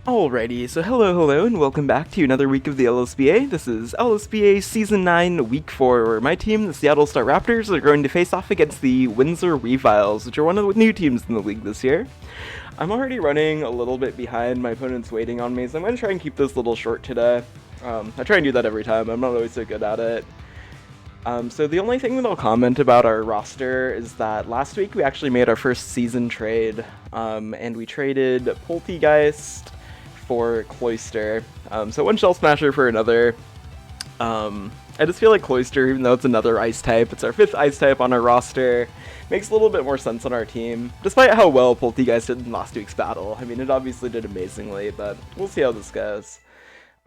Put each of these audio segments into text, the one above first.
Alrighty, so hello, and welcome back to another week of the LSBA. This is LSBA Season 9, Week 4, where my team, the Seattle Staraptors, are going to face off against the Windsor Weaviles, which are one of the new teams in the league this year. I'm already running a little bit behind, my opponent's waiting on me, so I'm going to try and keep this a little short today. I try and do that every time, I'm not always so good at it. So the only thing that I'll comment about our roster is that last week we actually made our first season trade, and we traded Poltegeist for Cloyster. So one Shell Smasher for another. I just feel like Cloyster, even though it's another ice type, it's our 5th ice type on our roster, makes a little bit more sense on our team, despite how well Poltegeist did in last week's battle. I mean, it obviously did amazingly, but we'll see how this goes.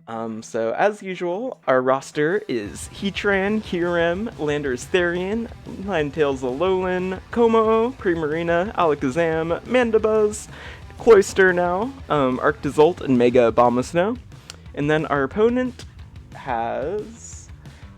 So as usual, our roster is Heatran, Kyurem, Landorus Therian, Ninetales Alolan, Como, Primarina, Alakazam, Mandibuzz, Cloyster now, Arctozolt, and Mega Abomasnow. And then our opponent has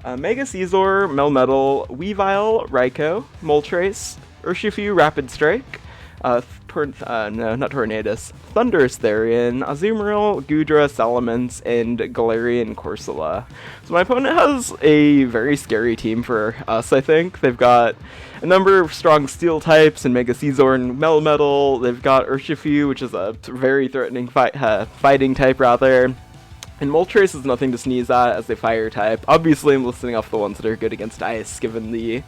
Mega Scizor, Melmetal, Weavile, Raikou, Moltres, Urshifu, Rapid Strike, not Tornadus, Thundurus Therian, Azumarill, Goodra, Salamence, and Galarian Corsola. So my opponent has a very scary team for us, I think. They've got a number of strong steel types in Mega Scizor and Melmetal. They've got Urshifu, which is a very threatening fighting type, rather. And Moltres is nothing to sneeze at as a fire type. Obviously, I'm listing off the ones that are good against ice, given the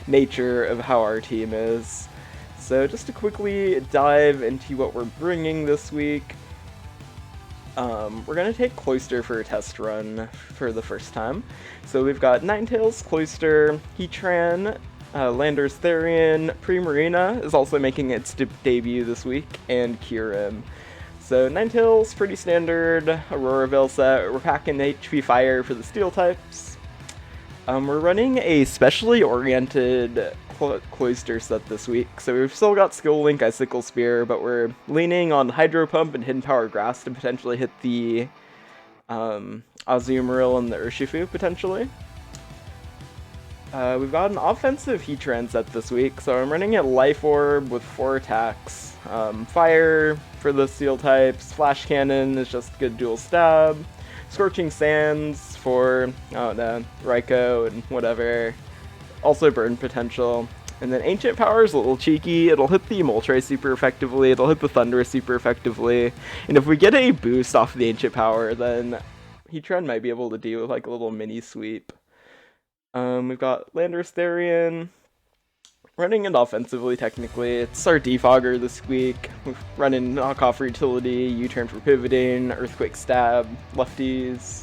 nature of how our team is. So just to quickly dive into what we're bringing this week, we're going to take Cloyster for a test run for the first time. So we've got Ninetales, Cloyster, Heatran, Landorus Therian, Primarina is also making its debut this week, and Kyurem. So Ninetales, pretty standard Aurora Veil set. We're packing HP Fire for the steel types. We're running a specially oriented Cloyster set this week, so we've still got Skill Link, Icicle Spear, but we're leaning on Hydro Pump and Hidden Power Grass to potentially hit the Azumarill and the Urshifu, potentially. We've got an offensive Heatran set this week, so I'm running a Life Orb with 4 attacks. Fire for the steel types, Flash Cannon is just good dual stab, Scorching Sands for, Raikou and whatever. Also burn potential. And then Ancient Power is a little cheeky. It'll hit the Moltres super effectively, it'll hit the Thundurus super effectively, and if we get a boost off the Ancient Power, then Heatran might be able to do like a little mini sweep. We've got Landorus Therian, running it offensively technically. It's our Defogger this week. We're running Knockoff for utility, U-turn for pivoting, Earthquake Stab, lefties.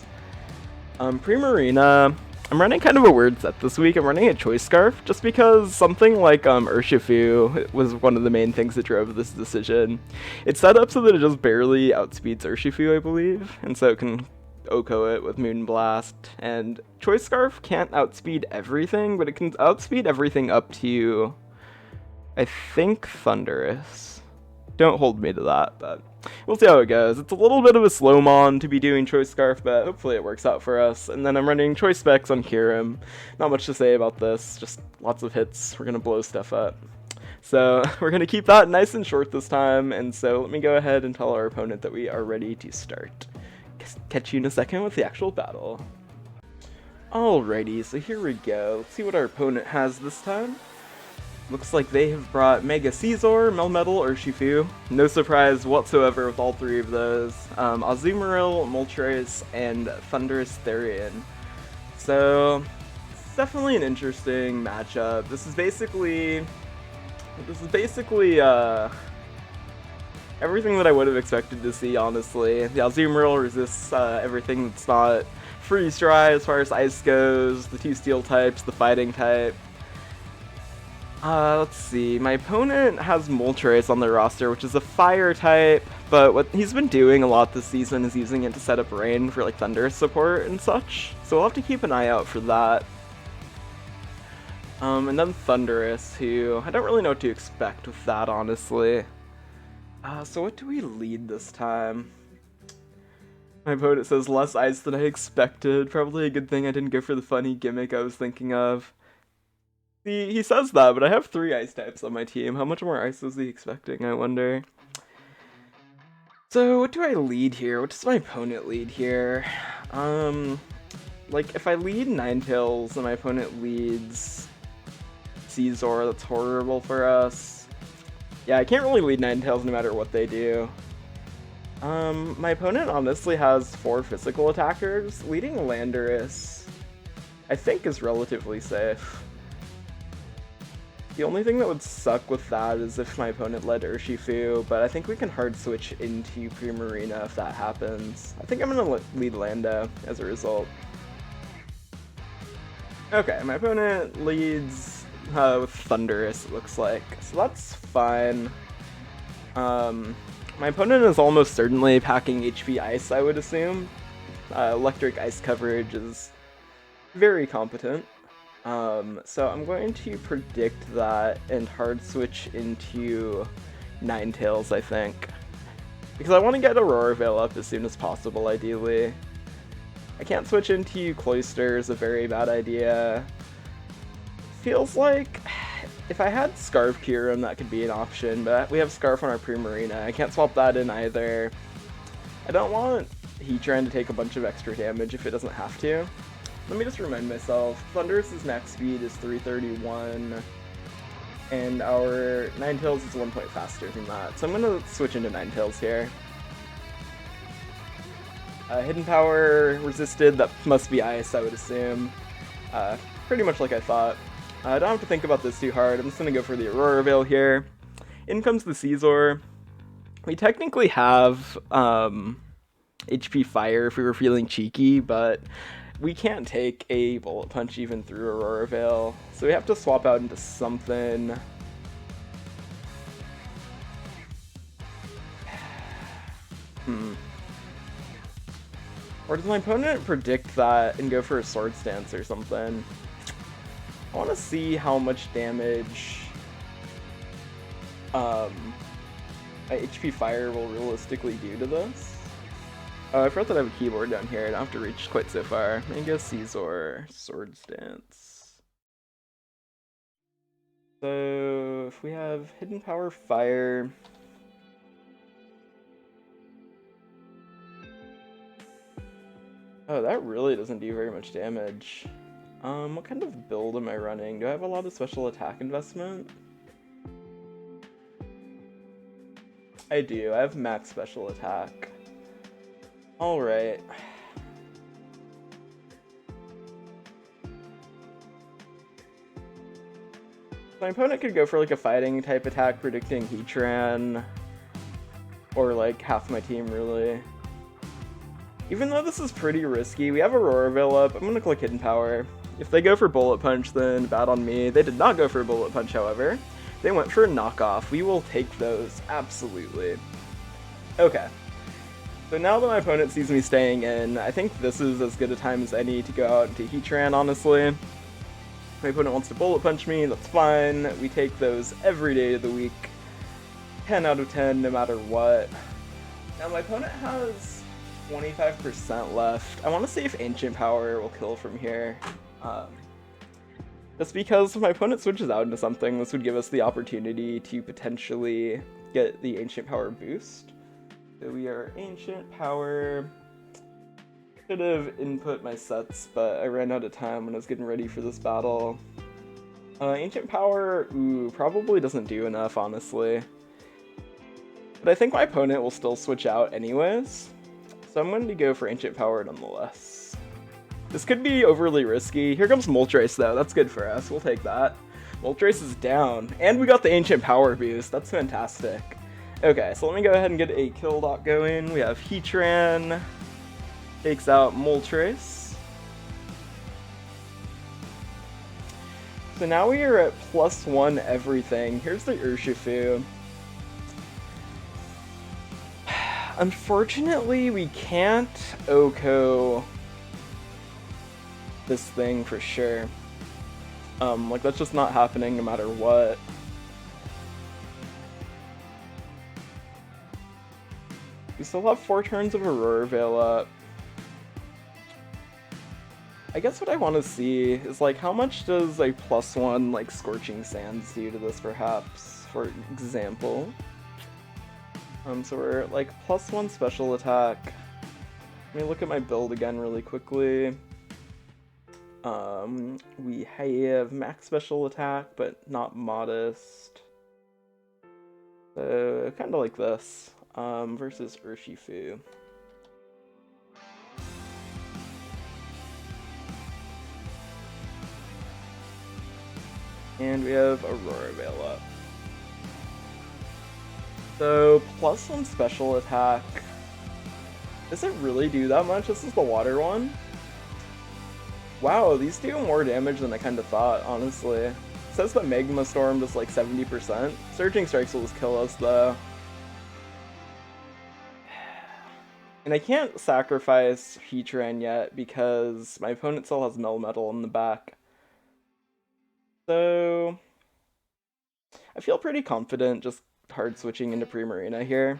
Primarina, I'm running kind of a weird set this week. I'm running a Choice Scarf, just because something like Urshifu was one of the main things that drove this decision. It's set up so that it just barely outspeeds Urshifu, I believe, and so it can Oko it with Moonblast. And Choice Scarf can't outspeed everything, but it can outspeed everything up to, I think, Thundurus. Don't hold me to that, but we'll see how it goes. It's a little bit of a slow-mon to be doing Choice Scarf, but hopefully it works out for us. And then I'm running Choice Specs on Kyurem. Not much to say about this, just lots of hits. We're going to blow stuff up. So we're going to keep that nice and short this time, and so let me go ahead and tell our opponent that we are ready to start. Catch you in a second with the actual battle. Alrighty, so here we go. Let's see what our opponent has this time. Looks like they have brought Mega Scizor, Melmetal, Urshifu. No surprise whatsoever with all 3 of those. Azumarill, Moltres, and Thundurus Therian. So, it's definitely an interesting matchup. This is basically everything that I would have expected to see, honestly. The Azumarill resists everything that's not freeze dry as far as ice goes, the 2 steel types, the fighting type. Let's see, my opponent has Moltres on their roster, which is a fire type, but what he's been doing a lot this season is using it to set up rain for like Thunder support and such, so we'll have to keep an eye out for that. And then Thundurus, who I don't really know what to expect with that, honestly. So what do we lead this time? My opponent says less ice than I expected. Probably a good thing I didn't go for the funny gimmick I was thinking of. He says that, but I have 3 ice types on my team. How much more ice was he expecting, I wonder? So, what do I lead here? What does my opponent lead here? Like, if I lead Ninetales and my opponent leads Scizor, that's horrible for us. Yeah, I can't really lead Ninetales no matter what they do. My opponent honestly has 4 physical attackers. Leading Landorus, I think, is relatively safe. The only thing that would suck with that is if my opponent led Urshifu, but I think we can hard switch into Primarina if that happens. I think I'm gonna lead Lando as a result. Okay, my opponent leads with Thundurus, it looks like, so that's fine. My opponent is almost certainly packing HP Ice, I would assume. Electric Ice coverage is very competent. So I'm going to predict that and hard switch into Ninetales, I think. Because I want to get Aurora Veil up as soon as possible, ideally. I can't switch into Cloyster, a very bad idea. Feels like if I had Scarf Kyurem, that could be an option, but we have Scarf on our Primarina. I can't swap that in either. I don't want Heatran to take a bunch of extra damage if it doesn't have to. Let me just remind myself, Thundurus' max speed is 331, and our Ninetales is 1 point faster than that, so I'm going to switch into Ninetales here. Hidden Power resisted, that must be Ice, I would assume. Pretty much like I thought. I don't have to think about this too hard, I'm just going to go for the Aurora Veil here. In comes the Scizor. We technically have HP Fire if we were feeling cheeky, but we can't take a Bullet Punch even through Aurora Veil, so we have to swap out into something. Or does my opponent predict that and go for a Swords Dance or something? I want to see how much damage my HP Fire will realistically do to this. Oh, I forgot that I have a keyboard down here. I don't have to reach quite so far. I guess Scizor, Swords Dance. So, if we have Hidden Power Fire... Oh, that really doesn't do very much damage. What kind of build am I running? Do I have a lot of special attack investment? I do. I have max special attack. Alright. My opponent could go for like a fighting type attack predicting Heatran. Or like half my team really. Even though this is pretty risky, we have Aurora Veil up, I'm gonna click Hidden Power. If they go for Bullet Punch, then bad on me. They did not go for Bullet Punch, however. They went for a knockoff. We will take those, absolutely. Okay. So now that my opponent sees me staying in, I think this is as good a time as any to go out into Heatran, honestly. My opponent wants to Bullet Punch me, that's fine. We take those every day of the week. 10 out of 10, no matter what. Now my opponent has 25% left. I want to see if Ancient Power will kill from here. Just because if my opponent switches out into something, this would give us the opportunity to potentially get the Ancient Power boost. So we are Ancient Power. Could have input my sets, but I ran out of time when I was getting ready for this battle. Ancient Power, ooh, probably doesn't do enough, honestly. But I think my opponent will still switch out anyways. So I'm going to go for Ancient Power nonetheless. This could be overly risky. Here comes Moltres though, that's good for us, we'll take that. Moltres is down, and we got the Ancient Power boost, that's fantastic. Okay, so let me go ahead and get a kill dot going. We have Heatran, takes out Moltres. So now we are at +1 everything. Here's the Urshifu. Unfortunately, we can't OHKO this thing for sure. Like that's just not happening no matter what. We still have 4 turns of Aurora Veil up. I guess what I want to see is like how much does a +1 like Scorching Sands do to this perhaps, for example. So we're like +1 special attack. Let me look at my build again really quickly. We have max special attack, but not modest. So kind of like this, versus Urshifu. And we have Aurora Veil up. So +1 special attack. Does it really do that much? This is the water one? Wow, these do more damage than I kind of thought, honestly. It says that Magma Storm does like 70%. Surging Strikes will just kill us though. And I can't sacrifice Heatran yet because my opponent still has Melmetal in the back. So I feel pretty confident just hard switching into Primarina here.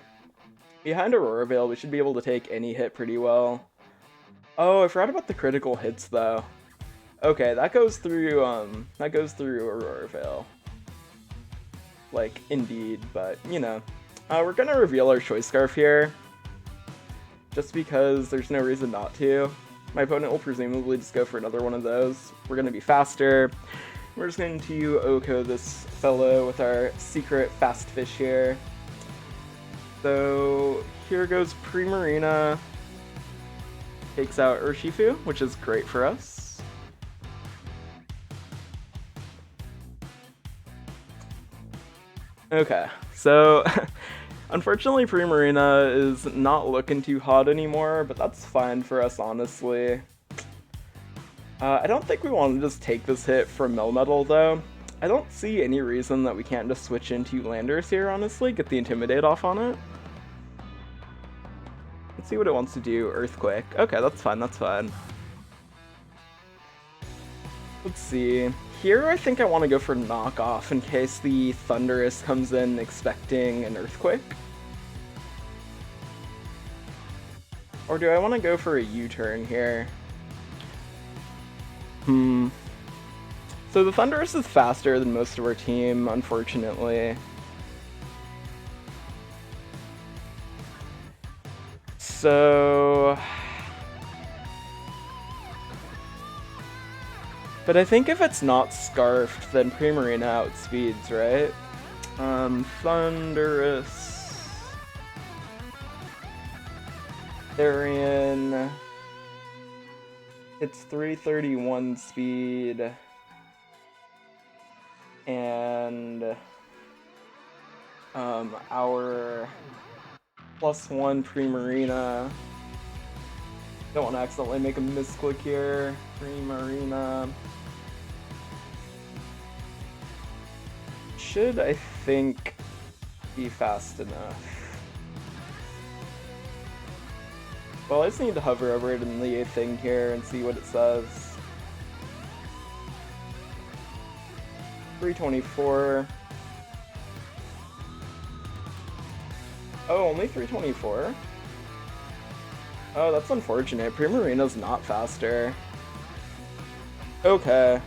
Behind Aurora Veil, we should be able to take any hit pretty well. Oh, I forgot about the critical hits though. Okay, that goes through Aurora Veil. Like, indeed, but you know. We're gonna reveal our Choice Scarf here. Just because there's no reason not to. My opponent will presumably just go for another one of those. We're gonna be faster. We're just going to Oko this fellow with our secret fast fish here. So here goes Primarina. Takes out Urshifu, which is great for us. Okay, so unfortunately Primarina is not looking too hot anymore, but that's fine for us, honestly. I don't think we want to just take this hit from Melmetal, though. I don't see any reason that we can't just switch into Landers here, honestly. Get the Intimidate off on it. Let's see what it wants to do. Earthquake. Okay, that's fine, that's fine. Let's see. Here, I think I want to go for Knockoff in case the Thundurus comes in expecting an Earthquake. Or do I want to go for a U-turn here? So the Thundurus is faster than most of our team, unfortunately. So... But I think if it's not Scarfed, then Primarina outspeeds, right? Thundurus... Therian... It's 331 speed, and our +1 Primarina. Don't want to accidentally make a misclick here. Primarina should, I think, be fast enough. Well, I just need to hover over it in the thing here and see what it says. 324. Oh, only 324? Oh, that's unfortunate. Primarina's not faster. Okay.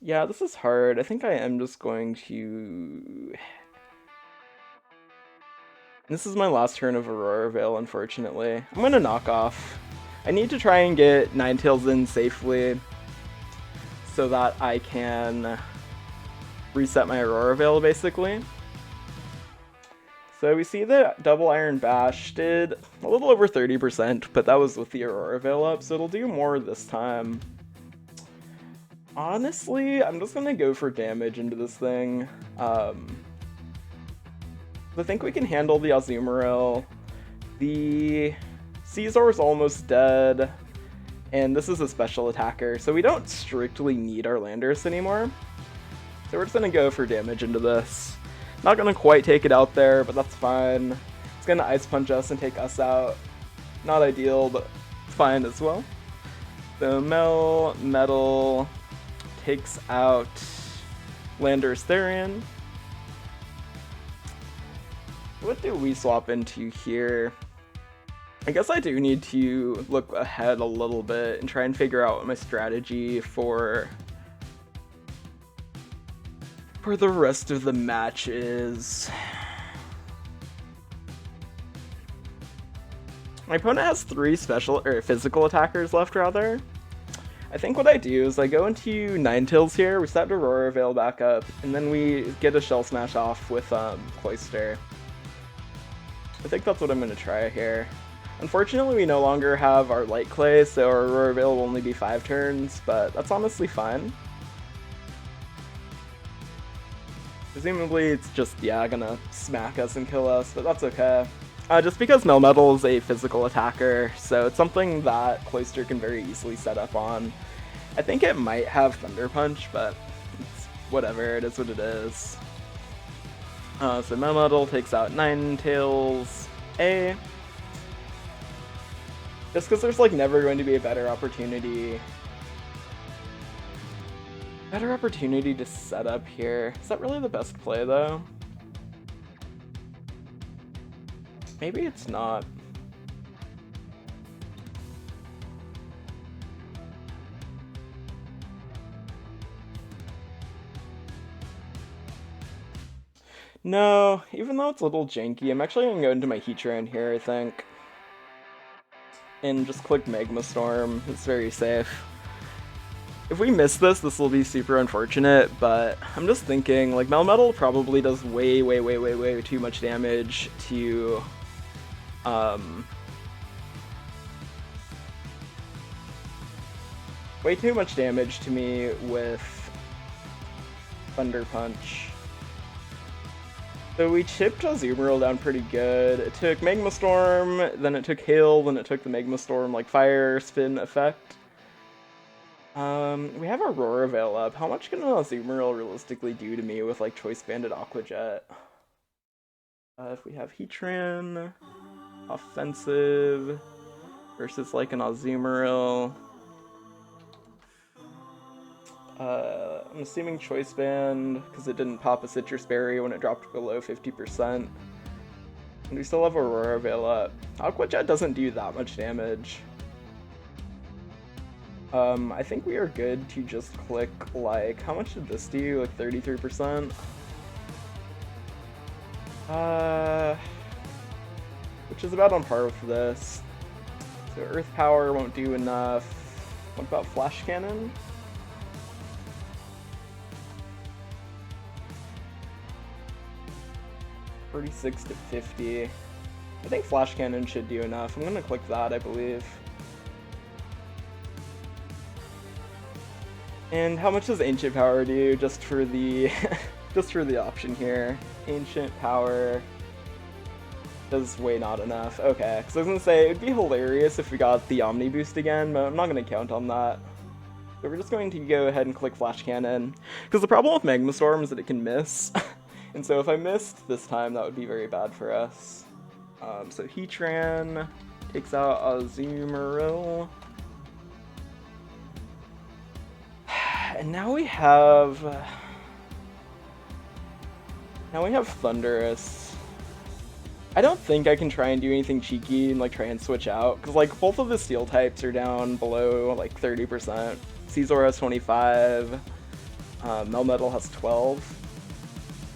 Yeah, this is hard. I think I am just going to... This is my last turn of Aurora Veil, unfortunately. I'm gonna knock off. I need to try and get Ninetales in safely so that I can reset my Aurora Veil, basically. So we see that Double Iron Bash did a little over 30%, but that was with the Aurora Veil up, so it'll do more this time. Honestly, I'm just gonna go for damage into this thing. I think we can handle the Azumarill. The Scizor is almost dead, and this is a special attacker, so we don't strictly need our Landers anymore. So we're just gonna go for damage into this. Not gonna quite take it out there, but that's fine. It's gonna Ice Punch us and take us out. Not ideal, but fine as well. So Melmetal takes out Landers Therian. What do we swap into here? I guess I do need to look ahead a little bit and try and figure out my strategy for for the rest of the matches. My opponent has 3 physical attackers left, rather. I think what I do is I go into Ninetales here, we set Aurora Veil back up, and then we get a Shell Smash off with Cloyster. I think that's what I'm going to try here. Unfortunately, we no longer have our Light Clay, so our Aurora Veil will only be 5 turns, but that's honestly fine. Presumably it's just, yeah, gonna smack us and kill us, but that's okay. Just because Melmetal is a physical attacker, so it's something that Cloyster can very easily set up on. I think it might have Thunder Punch, but it's whatever, it is what it is. So Melmetal takes out Ninetales A. Just because there's like never going to be a better opportunity to set up here. Is that really the best play though? Maybe it's not. No, even though it's a little janky, I'm actually going to go into my Heatran here, I think. And just click Magma Storm. It's very safe. If we miss this, this will be super unfortunate, but I'm just thinking, like, Melmetal probably does way too much damage to, way too much damage to me with Thunder Punch. So we chipped Azumarill down pretty good. It took Magma Storm, then it took Hail, then it took the Magma Storm, like, Fire Spin effect. We have Aurora Veil up. How much can an Azumarill realistically do to me with, like, Choice Banded Aqua Jet? If we have Heatran, offensive, versus, like, an Azumarill. I'm assuming Choice Band, because it didn't pop a Citrus Berry when it dropped below 50%. And we still have Aurora Veil up. Aqua Jet doesn't do that much damage. I think we are good to just click, like, how much did this do? Like 33%? Which is about on par with this. So Earth Power won't do enough. What about Flash Cannon? $46 to $50. I think Flash Cannon should do enough. I'm gonna click that, I believe. And how much does Ancient Power do, just for the just for the option here? Ancient Power does way not enough. Okay, because I was gonna say it'd be hilarious if we got the Omni Boost again, but I'm not gonna count on that. So we're just going to go ahead and click Flash Cannon, because the problem with Magma Storm is that it can miss, and so if I missed this time, that would be very bad for us. So Heatran takes out Azumarill. And now we have Thundurus. I don't think I can try and do anything cheeky and like try and switch out, because like both of the steel types are down below like 30%. Scizor has 25, Melmetal has 12.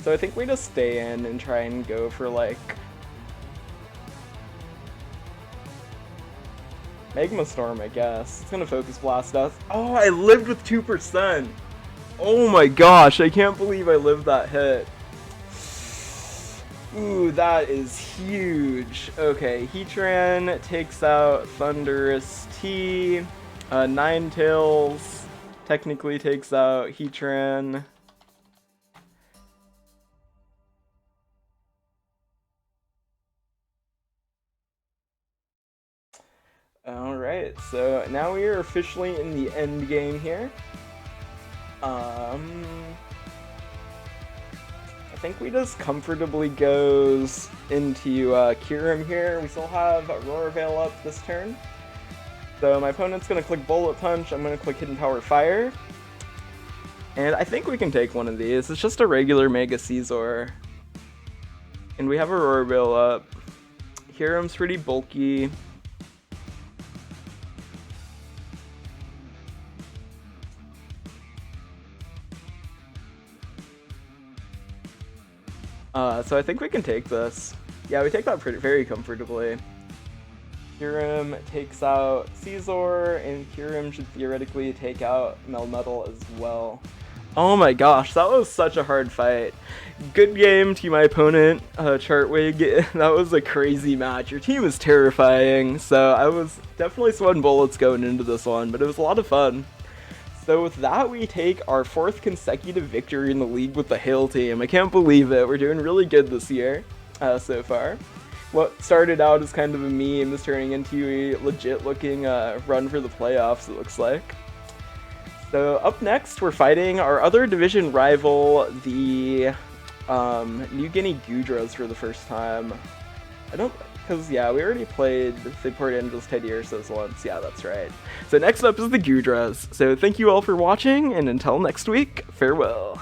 So I think we just stay in and try and go for like Magma Storm, I guess. It's gonna Focus Blast us. Oh, I lived with 2%! Oh my gosh, I can't believe I lived that hit. Ooh, that is huge. Okay, Heatran takes out Thundurus T. Ninetales technically takes out Heatran. Alright, so now we are officially in the end game here. I think we just comfortably goes into Kyurem here. We still have Aurora Veil up this turn. So my opponent's going to click Bullet Punch, I'm going to click Hidden Power Fire. And I think we can take one of these. It's just a regular Mega Scizor. And we have Aurora Veil up. Kyurem's pretty bulky. So I think we can take this. Yeah, we take that very comfortably. Kyurem takes out Scizor, and Kyurem should theoretically take out Melmetal as well. Oh my gosh, that was such a hard fight. Good game to my opponent, Chartwig. That was a crazy match. Your team is terrifying, so I was definitely sweating bullets going into this one, but it was a lot of fun. So with that, we take our 4th consecutive victory in the league with the Hail team. I can't believe it. We're doing really good this year so far. What started out as kind of a meme is turning into a legit-looking run for the playoffs, it looks like. So up next, we're fighting our other division rival, the New Guinea Goodras, for the first time. Because, yeah, we already played the Port Angeles Teddy Ursos once. Yeah, that's right. So next up is the Goodras. So thank you all for watching, and until next week, farewell.